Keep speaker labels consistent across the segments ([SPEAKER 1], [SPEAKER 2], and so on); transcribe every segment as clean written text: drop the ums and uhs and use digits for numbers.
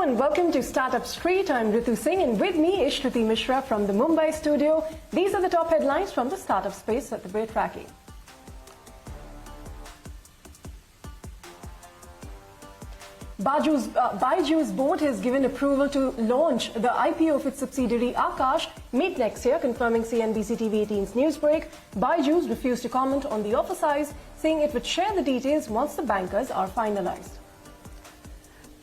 [SPEAKER 1] Hello and welcome to Startup Street. I'm Ritu Singh and with me is Shruti Mishra from the Mumbai studio. These are the top headlines from the startup space that we're tracking. BYJU'S board has given approval to launch the IPO of its subsidiary Aakash mid next year, confirming CNBC-TV18's newsbreak. BYJU'S refused to comment on the offer size, saying it would share the details once the bankers are finalized.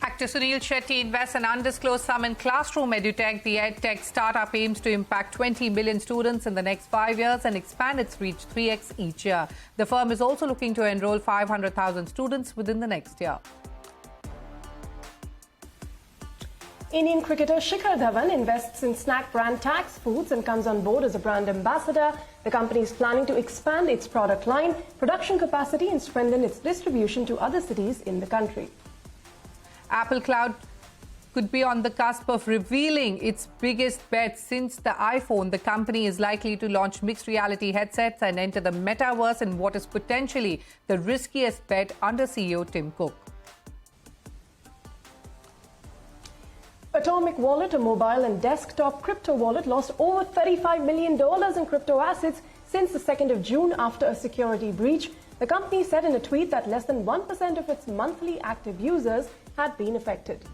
[SPEAKER 2] Actor Sunil Shetty invests an undisclosed sum in Classroom EduTech. The EdTech startup aims to impact 20 million students in the next 5 years and expand its reach 3x each year. The firm is also looking to enroll 500,000 students within the next year.
[SPEAKER 1] Indian cricketer Shikhar Dhawan invests in snack brand Tax Foods and comes on board as a brand ambassador. The company is planning to expand its product line, production capacity and strengthen its distribution to other cities in the country.
[SPEAKER 2] Apple Cloud could be on the cusp of revealing its biggest bet since the iPhone. The company is likely to launch mixed reality headsets and enter the metaverse in what is potentially the riskiest bet under CEO Tim Cook.
[SPEAKER 1] Atomic Wallet, a mobile and desktop crypto wallet, lost over $35 million in crypto assets since the 2nd of June after a security breach. The company said in a tweet that less than 1% of its monthly active users had been affected.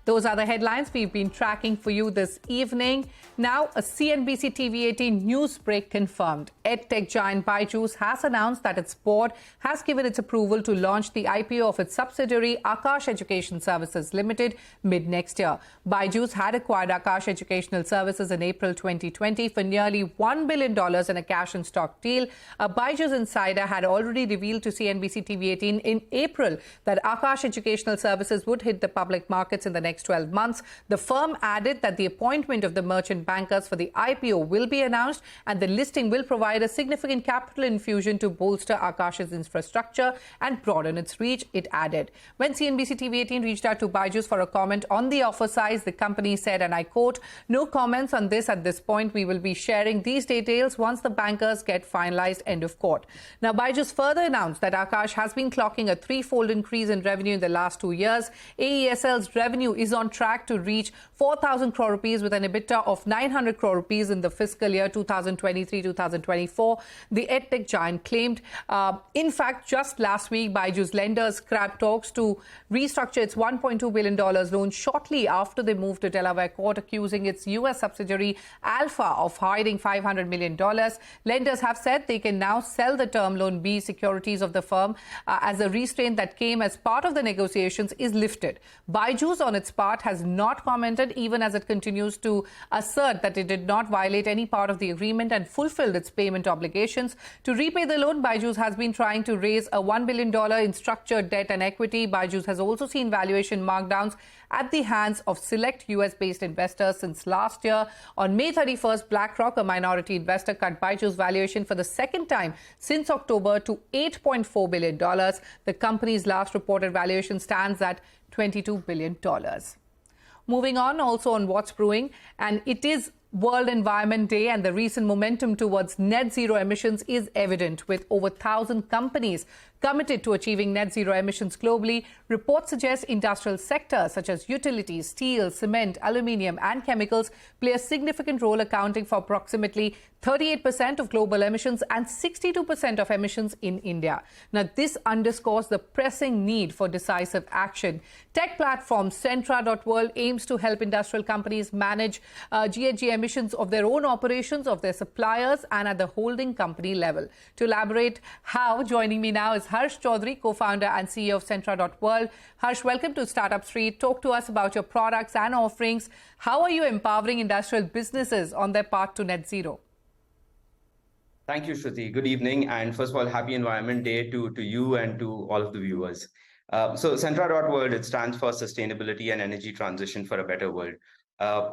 [SPEAKER 2] Those are the headlines we've been tracking for you this evening. Now, a CNBC TV18 news break confirmed. EdTech giant BYJU'S has announced that its board has given its approval to launch the IPO of its subsidiary Aakash Education Services Limited mid-next year. BYJU'S had acquired Aakash Educational Services in April 2020 for nearly $1 billion in a cash and stock deal. A BYJU'S insider had already revealed to CNBC TV18 in April that Aakash Educational Services would hit the public markets in the next 12 months. The firm added that the appointment of the merchant bankers for the IPO will be announced and the listing will provide a significant capital infusion to bolster Aakash's infrastructure and broaden its reach, it added. When CNBC TV18 reached out to BYJU'S for a comment on the offer size, the company said, and I quote, "No comments on this at this point. We will be sharing these details once the bankers get finalized," end of quote. Now, BYJU'S further announced that Aakash has been clocking a threefold increase in revenue in the last 2 years. AESL's revenue is on track to reach 4,000 crore rupees with an EBITDA of 900 crore rupees in the fiscal year 2023-2024. The EdTech giant claimed. In fact, just last week, BYJU'S lenders scrapped talks to restructure its $1.2 billion loan shortly after they moved to Delaware court, accusing its U.S. subsidiary Alpha of hiding $500 million. Lenders have said they can now sell the Term Loan B securities of the firm as a restraint that came as part of the negotiations is lifted. BYJU'S, on its part, has not commented, even as it continues to assert that it did not violate any part of the agreement and fulfilled its payment obligations. To repay the loan, BYJU'S has been trying to raise a $1 billion in structured debt and equity. BYJU'S has also seen valuation markdowns at the hands of select US-based investors since last year. On May 31st, BlackRock, a minority investor, cut BYJU'S valuation for the second time since October to $8.4 billion. The company's last reported valuation stands at $22 billion. Moving on, also on what's brewing, and it is World Environment Day, and the recent momentum towards net zero emissions is evident, with over 1,000 companies committed to achieving net zero emissions globally. Reports suggest industrial sectors such as utilities, steel, cement, aluminium and chemicals play a significant role, accounting for approximately 38% of global emissions and 62% of emissions in India. Now, this underscores the pressing need for decisive action. Tech platform Sentra.world aims to help industrial companies manage GHG emissions of their own operations, of their suppliers and at the holding company level. To elaborate how, joining me now is Harsh Chaudhary, co-founder and CEO of Sentra.world. Harsh, welcome to Startup Street. Talk to us about your products and offerings. How are you empowering industrial businesses on their path to net zero?
[SPEAKER 3] Thank you, Shruti. Good evening. And first of all, happy Environment Day to you and to all of the viewers. So Sentra.world, it stands for Sustainability and Energy Transition for a Better World. Our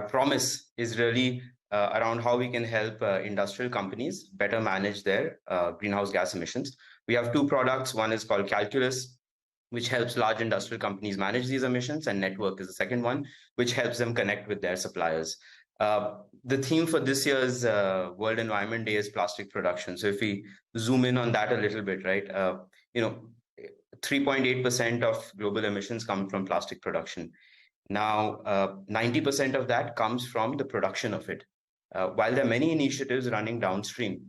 [SPEAKER 3] promise is really around how we can help industrial companies better manage their greenhouse gas emissions. We have two products. One is called Calculus, which helps large industrial companies manage these emissions, and Network is the second one, which helps them connect with their suppliers. The theme for this year's World Environment Day is plastic production. So if we zoom in on that a little bit, right, 3.8% of global emissions come from plastic production. Now, 90% of that comes from the production of it. While there are many initiatives running downstream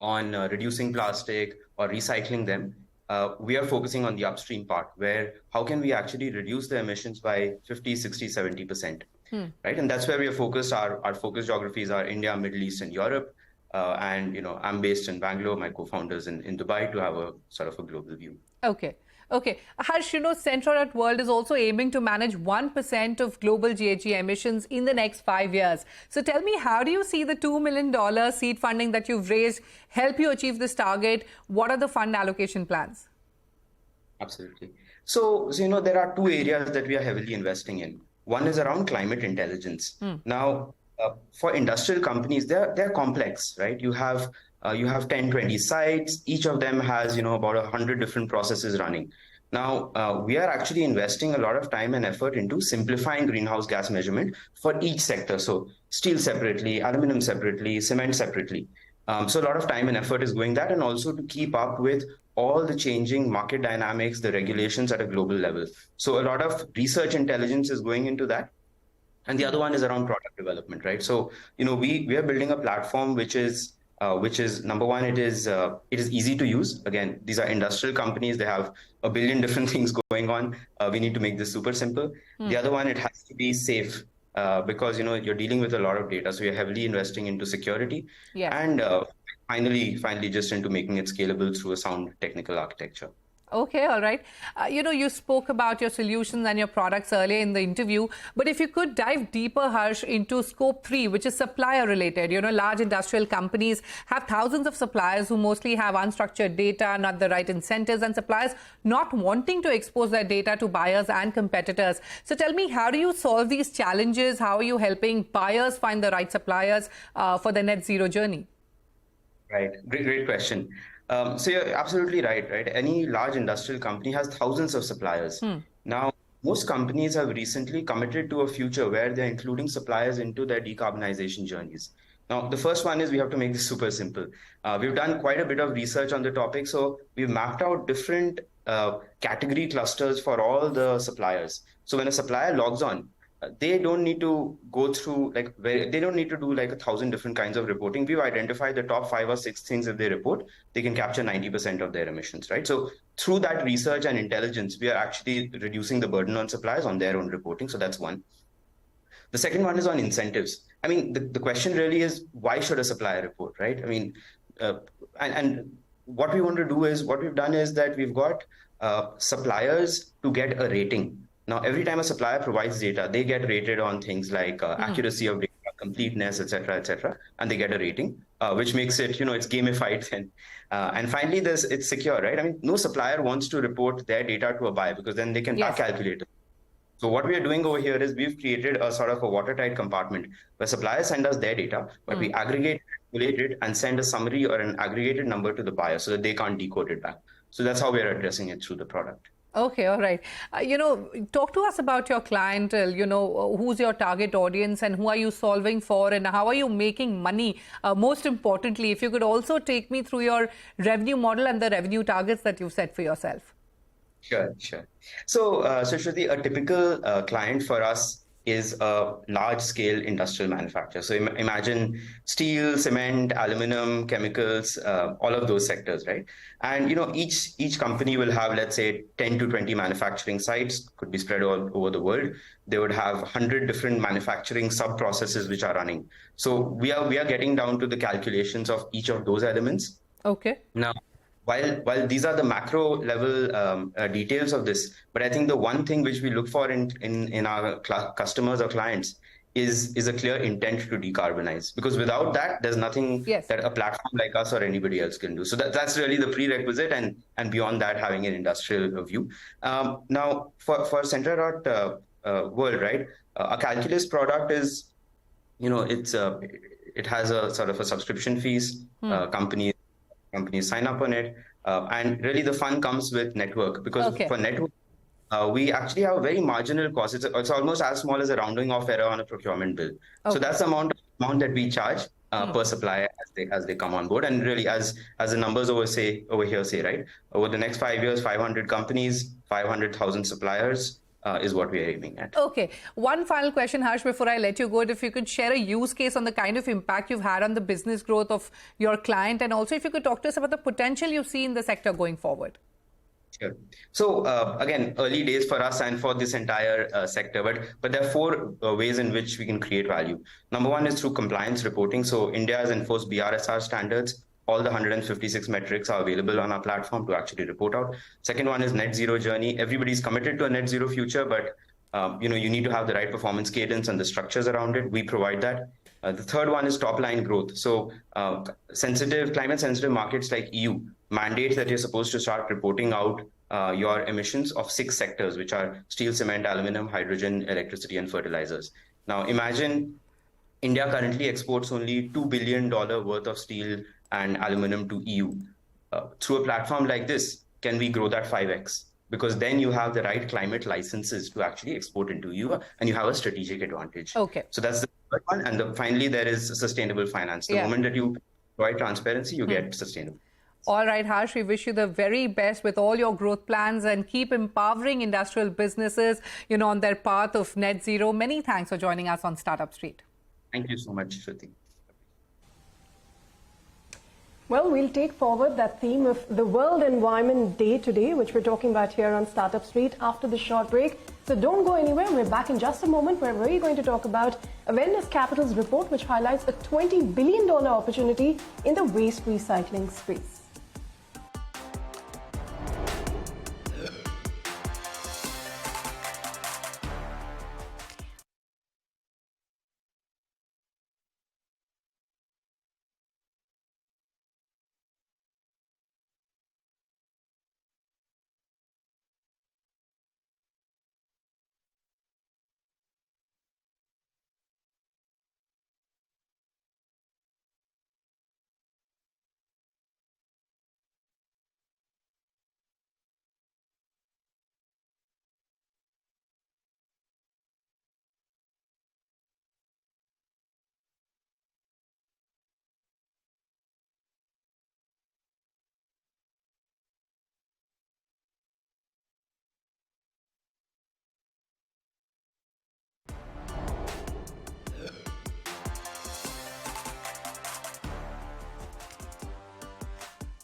[SPEAKER 3] on reducing plastic or recycling them, we are focusing on the upstream part, where how can we actually reduce the emissions by 50, 60, 70%, right? And that's where we are focused. Our focus geographies are India, Middle East, and Europe. And I'm based in Bangalore, my co-founders in Dubai, to have a sort of a global view.
[SPEAKER 2] Okay. Okay. Harsh, Sentra.world is also aiming to manage 1% of global GHG emissions in the next 5 years. So tell me, how do you see the $2 million seed funding that you've raised help you achieve this target? What are the fund allocation plans?
[SPEAKER 3] Absolutely. So there are two areas that we are heavily investing in. One is around climate intelligence. Now, for industrial companies, they're complex, right? You have 10, 20 sites. Each of them has, about 100 different processes running. Now, we are actually investing a lot of time and effort into simplifying greenhouse gas measurement for each sector. So steel separately, aluminum separately, cement separately. So a lot of time and effort is going that, and also to keep up with all the changing market dynamics, the regulations at a global level. So a lot of research intelligence is going into that. And the other one is around product development, right? So, we are building a platform which is number one, it is easy to use. Again, these are industrial companies. They have a billion different things going on. We need to make this super simple. The other one, it has to be safe because, you're dealing with a lot of data. So you're heavily investing into security.
[SPEAKER 2] Yeah.
[SPEAKER 3] And finally, just into making it scalable through a sound technical architecture.
[SPEAKER 2] Okay, all right. You spoke about your solutions and your products earlier in the interview, but if you could dive deeper, Harsh, into scope 3, which is supplier related. Large industrial companies have thousands of suppliers who mostly have unstructured data, not the right incentives, and suppliers not wanting to expose their data to buyers and competitors. So tell me, how do you solve these challenges? How are you helping buyers find the right suppliers for the net zero journey?
[SPEAKER 3] Right. Great question. So you're absolutely right? Any large industrial company has thousands of suppliers. Now, most companies have recently committed to a future where they're including suppliers into their decarbonization journeys. Now, the first one is we have to make this super simple. We've done quite a bit of research on the topic. So we've mapped out different category clusters for all the suppliers. So when a supplier logs on, they don't need to go through they don't need to do 1,000 different kinds of reporting. We've identified the top 5 or 6 things that they report. They can capture 90% of their emissions, right? So through that research and intelligence, we are actually reducing the burden on suppliers on their own reporting. So that's one. The second one is on incentives. I mean, the question really is, why should a supplier report, right? I mean, and what we want to do is, what we've done is that we've got suppliers to get a rating. Now, every time a supplier provides data, they get rated on things like accuracy of data, completeness, et cetera, and they get a rating, which makes it, it's gamified then. And finally, it's secure, right? I mean, no supplier wants to report their data to a buyer because then they can back calculate it. So what we are doing over here is we've created a sort of a watertight compartment where suppliers send us their data, but we aggregate, calculate it, and send a summary or an aggregated number to the buyer so that they can't decode it back. So that's how we are addressing it through the product.
[SPEAKER 2] Okay, all right. Talk to us about your clientele, who's your target audience and who are you solving for and how are you making money? Most importantly, if you could also take me through your revenue model and the revenue targets that you've set for yourself.
[SPEAKER 3] Sure. So Shruti, a typical client for us is a large-scale industrial manufacturer. So imagine steel, cement, aluminum, chemicals, all of those sectors, right? And each company will have, let's say, 10 to 20 manufacturing sites, could be spread all over the world. They would have 100 different manufacturing sub-processes which are running. So we are getting down to the calculations of each of those elements. Okay. Now, while these are the macro level details of this, but I think the one thing which we look for in our customers or clients is a clear intent to decarbonize, because without that, there's nothing that a platform like us or anybody else can do. So that's really the prerequisite, and beyond that, having an industrial view. Now, for Sentra.world, right, a calculus product is, it has a sort of a subscription fees. Companies sign up on it, and really the fun comes with network, because for network, we actually have a very marginal cost. It's almost as small as a rounding off error on a procurement bill. So that's the amount that we charge. per supplier as they come on board. And really, as the numbers over here say, right, over the next 5 years, 500 companies, 500,000 suppliers is what we are aiming at.
[SPEAKER 2] Okay. One final question, Harsh, before I let you go. If you could share a use case on the kind of impact you've had on the business growth of your client, and also if you could talk to us about the potential you see in the sector going forward.
[SPEAKER 3] Sure. So again, early days for us and for this entire sector, but there are four ways in which we can create value. Number one is through compliance reporting. So India has enforced BRSR standards. All the 156 metrics are available on our platform to actually report out. Second one is net zero journey. Everybody's committed to a net zero future, but you need to have the right performance cadence and the structures around it. We provide that. The third one is top line growth. So climate sensitive markets like EU mandate that you're supposed to start reporting out your emissions of 6 sectors, which are steel, cement, aluminum, hydrogen, electricity, and fertilizers. Now imagine India currently exports only $2 billion worth of steel and aluminum to EU. Through a platform like this, can we grow that 5x? Because then you have the right climate licenses to actually export into EU, and you have a strategic advantage.
[SPEAKER 2] Okay.
[SPEAKER 3] So that's the third one. And finally, there is sustainable finance. The moment that you provide transparency, you get sustainable.
[SPEAKER 2] All right, Harsh, we wish you the very best with all your growth plans and keep empowering industrial businesses, on their path of net zero. Many thanks for joining us on Startup Street.
[SPEAKER 3] Thank you so much, Shruti.
[SPEAKER 1] Well, we'll take forward that theme of the World Environment Day today, which we're talking about here on Startup Street after the short break. So don't go anywhere. We're back in just a moment where we're going to talk about Avendus Capital's report, which highlights a $20 billion opportunity in the waste recycling space.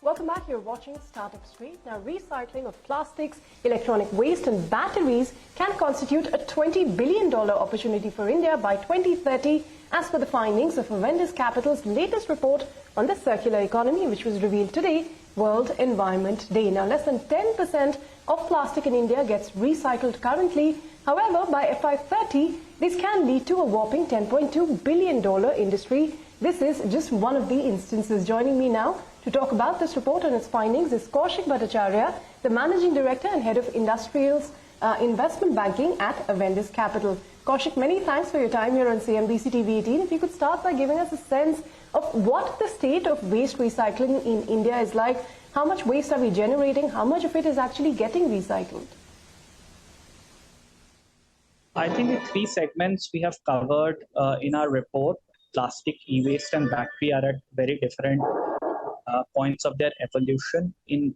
[SPEAKER 1] Welcome back. You're watching Startup Street. Now, recycling of plastics, electronic waste and batteries can constitute a $20 billion opportunity for India by 2030, as per the findings of Avendus Capital's latest report on the circular economy, which was revealed today, World Environment Day. Now, less than 10% of plastic in India gets recycled currently. However, by FY30, this can lead to a whopping $10.2 billion industry. This is just one of the instances. Joining me now to talk about this report and its findings is Kaushik Bhattacharya, the Managing Director and Head of Industrials Investment Banking at Avendus Capital. Kaushik, many thanks for your time here on CNBC-TV18. If you could start by giving us a sense of what the state of waste recycling in India is like. How much waste are we generating? How much of it is actually getting recycled?
[SPEAKER 4] I think the 3 segments we have covered in our report, plastic, e-waste and battery, are at very different points of their evolution. In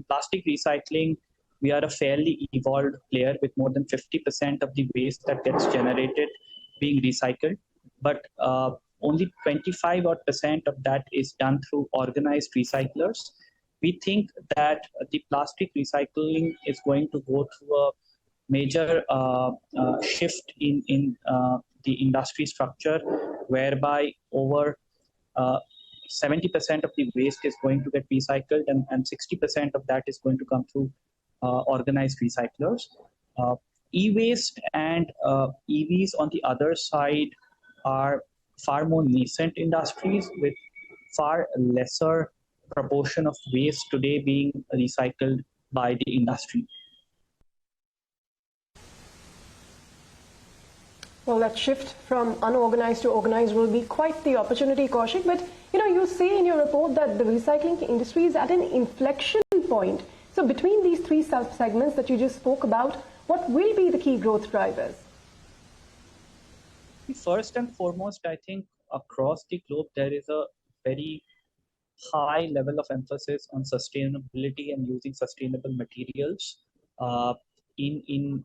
[SPEAKER 4] plastic recycling, we are a fairly evolved player with more than 50% of the waste that gets generated being recycled. But only 25% of that is done through organized recyclers. We think that the plastic recycling is going to go through a major shift in the industry structure, whereby over 70% of the waste is going to get recycled and 60% of that is going to come through organized recyclers. E-waste and EVs on the other side are far more nascent industries with far lesser proportion of waste today being recycled by the industry.
[SPEAKER 1] Well, that shift from unorganized to organized will be quite the opportunity, Kaushik. But, you say in your report that the recycling industry is at an inflection point. So between these 3 sub-segments that you just spoke about, what will be the key growth drivers?
[SPEAKER 4] First and foremost, I think across the globe, there is a very high level of emphasis on sustainability and using sustainable materials in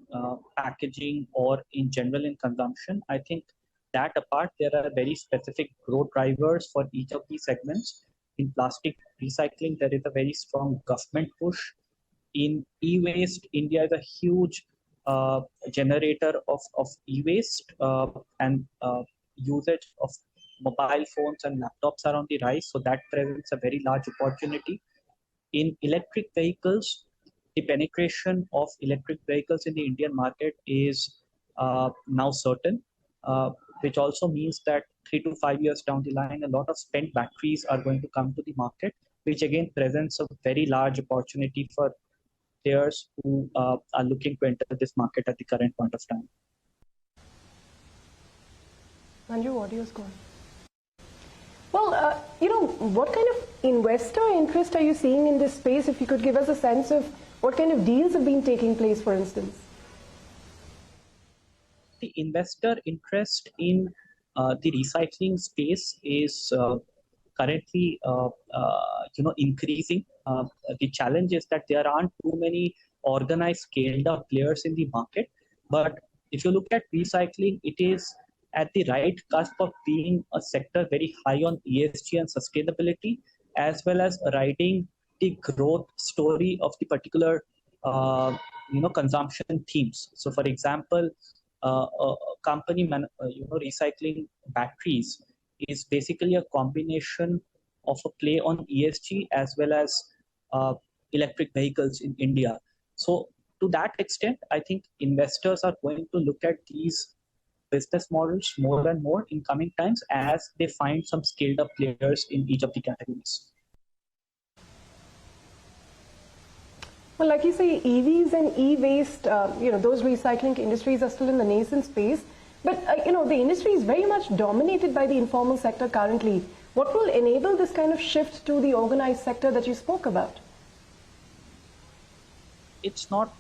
[SPEAKER 4] packaging or in general in consumption. I think that apart, there are very specific growth drivers for each of these segments. In plastic recycling, there is a very strong government push. In e-waste, India is a huge generator of e-waste and usage of mobile phones and laptops are on the rise. So that presents a very large opportunity. In electric vehicles, the penetration of electric vehicles in the Indian market is now certain, which also means that 3 to 5 years down the line, a lot of spent batteries are going to come to the market, which again presents a very large opportunity for players who are looking to enter this market at the current point of time.
[SPEAKER 1] Manju, audio is gone. Well, what kind of investor interest are you seeing in this space? If you could give us a sense of what kind of deals have been taking place, for instance.
[SPEAKER 4] The investor interest in the recycling space is currently increasing. The challenge is that there aren't too many organized scaled up players in the market. But if you look at recycling, it is at the right cusp of being a sector very high on ESG and sustainability, as well as riding the growth story of the particular consumption themes. So for example, a company recycling batteries is basically a combination of a play on ESG as well as electric vehicles in India. So to that extent, I think investors are going to look at these business models more and more in coming times as they find some scaled up players in each of the categories.
[SPEAKER 1] Well, like you say, EVs and e-waste, those recycling industries are still in the nascent space. But, the industry is very much dominated by the informal sector currently. What will enable this kind of shift to the organized sector that you spoke about?
[SPEAKER 4] It's not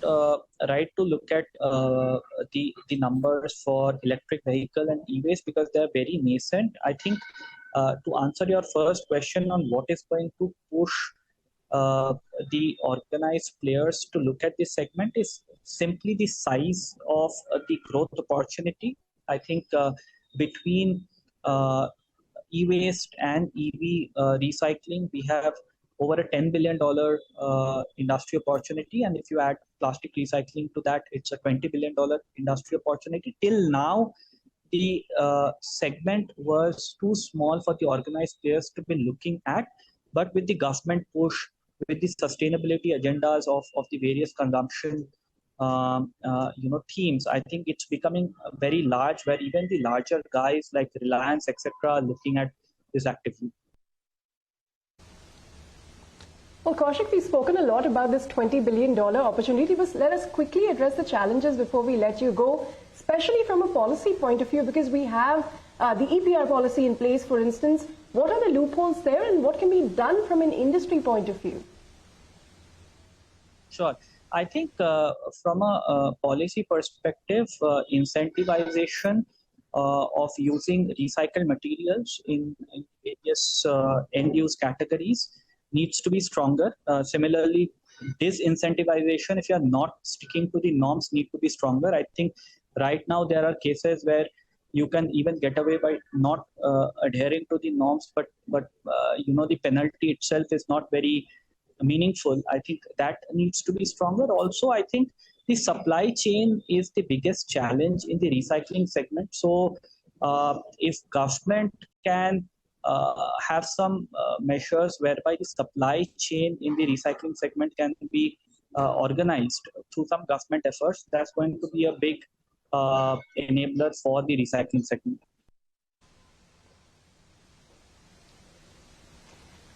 [SPEAKER 4] right to look at the numbers for electric vehicle and e-waste because they're very nascent. I think to answer your first question on what is going to push the organized players to look at this segment is simply the size of the growth opportunity. I think between e-waste and EV recycling, we have over a $10 billion industry opportunity. And if you add plastic recycling to that, it's a $20 billion industry opportunity. Till now, the segment was too small for the organized players to be looking at. But with the government push, with the sustainability agendas of the various consumption themes, I think it's becoming very large, where even the larger guys like Reliance, etc., are looking at this actively.
[SPEAKER 1] Well, Kaushik, we've spoken a lot about this $20 billion opportunity, but let us quickly address the challenges before we let you go, especially from a policy point of view, because we have the EPR policy in place, for instance. What are the loopholes there and what can be done from an industry point of view?
[SPEAKER 4] Sure. I think from a policy perspective, incentivization of using recycled materials in various end-use categories needs to be stronger. Similarly, disincentivization, if you are not sticking to the norms, need to be stronger. I think right now there are cases where you can even get away by not adhering to the norms, but the penalty itself is not very meaningful. I think that needs to be stronger. Also, I think the supply chain is the biggest challenge in the recycling segment. So if government can have some measures whereby the supply chain in the recycling segment can be organized through some government efforts, that's going to be a big enabler for the recycling segment.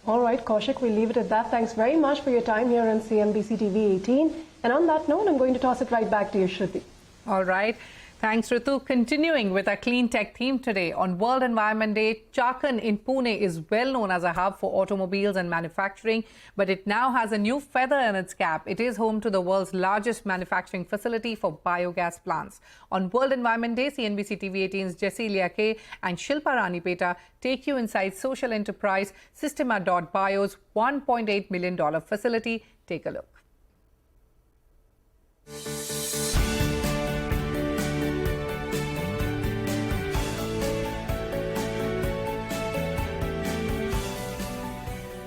[SPEAKER 1] All right, Kaushik, we'll leave it at that. Thanks very much for your time here on CNBC TV 18. And on that note, I'm going to toss it right back to you, Shruti.
[SPEAKER 2] All right. Thanks, Ritu. Continuing with our clean tech theme today, on World Environment Day, Chakan in Pune is well known as a hub for automobiles and manufacturing, but it now has a new feather in its cap. It is home to the world's largest manufacturing facility for biogas plants. On World Environment Day, CNBC-TV18's Jessilia K and Shilpa Ranipeta take you inside social enterprise Systema.bio's $1.8 million facility. Take a look.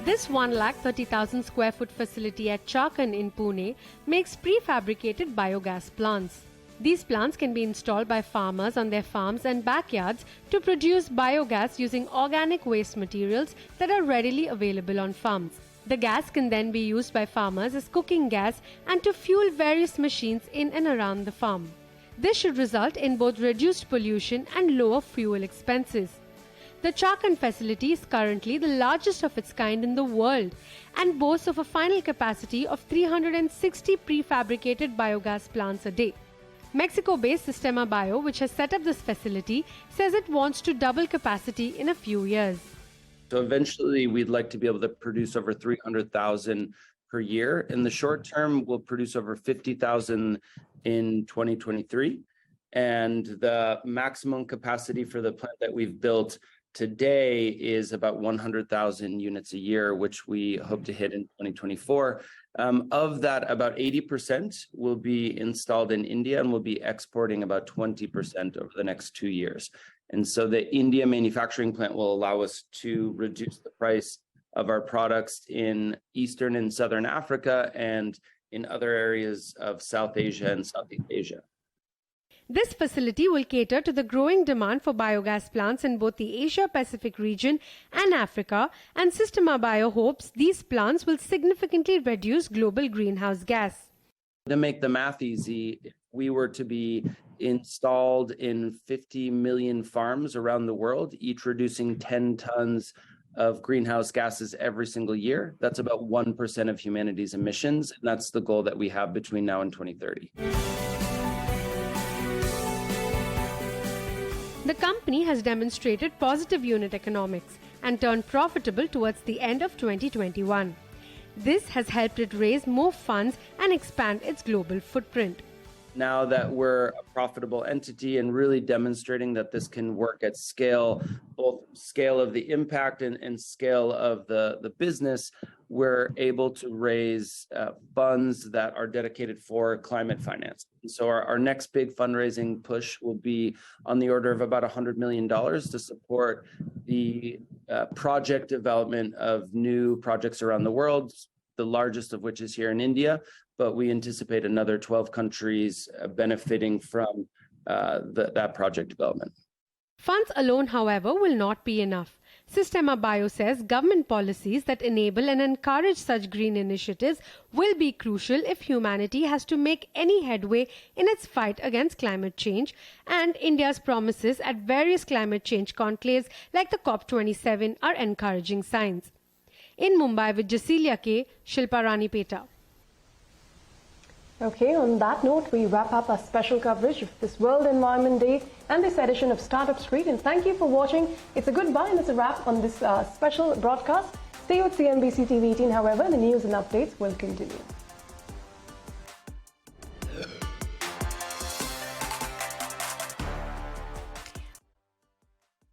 [SPEAKER 5] This 130,000 square foot facility at Chakan in Pune makes prefabricated biogas plants. These plants can be installed by farmers on their farms and backyards to produce biogas using organic waste materials that are readily available on farms. The gas can then be used by farmers as cooking gas and to fuel various machines in and around the farm. This should result in both reduced pollution and lower fuel expenses. The Chakan facility is currently the largest of its kind in the world and boasts of a final capacity of 360 prefabricated biogas plants a day. Mexico-based Systema.bio, which has set up this facility, says it wants to double capacity in a few years.
[SPEAKER 6] So eventually we'd like to be able to produce over 300,000 per year. In the short term, we'll produce over 50,000 in 2023. And the maximum capacity for the plant that we've built today is about 100,000 units a year, which we hope to hit in 2024. Of that, about 80% will be installed in India and we'll be exporting about 20% over the next 2 years. And so the India manufacturing plant will allow us to reduce the price of our products in Eastern and Southern Africa and in other areas of South Asia and Southeast Asia.
[SPEAKER 5] This facility will cater to the growing demand for biogas plants in both the Asia-Pacific region and Africa, and Systema.bio hopes these plants will significantly reduce global greenhouse gas.
[SPEAKER 6] To make the math easy, if we were to be installed in 50 million farms around the world, each reducing 10 tons of greenhouse gases every single year, that's about 1% of humanity's emissions, and that's the goal that we have between now and 2030.
[SPEAKER 5] The company has demonstrated positive unit economics and turned profitable towards the end of 2021. This has helped it raise more funds and expand its global footprint.
[SPEAKER 6] Now that we're a profitable entity and really demonstrating that this can work at scale, both scale of the impact and scale of the business, we're able to raise funds that are dedicated for climate finance. And so our next big fundraising push will be on the order of about $100 million to support the project development of new projects around the world, the largest of which is here in India, but we anticipate another 12 countries benefiting from that project development.
[SPEAKER 5] Funds alone, however, will not be enough. Systema.bio says government policies that enable and encourage such green initiatives will be crucial if humanity has to make any headway in its fight against climate change, and India's promises at various climate change conclaves like the COP27 are encouraging signs. In Mumbai with Jessilia K, Shilpa Ranipeta.
[SPEAKER 1] Okay, on that note, we wrap up our special coverage of this World Environment Day and this edition of Startup Street. And thank you for watching. It's a goodbye and it's a wrap on this special broadcast. Stay with CNBC TV18, however, the news and updates will continue.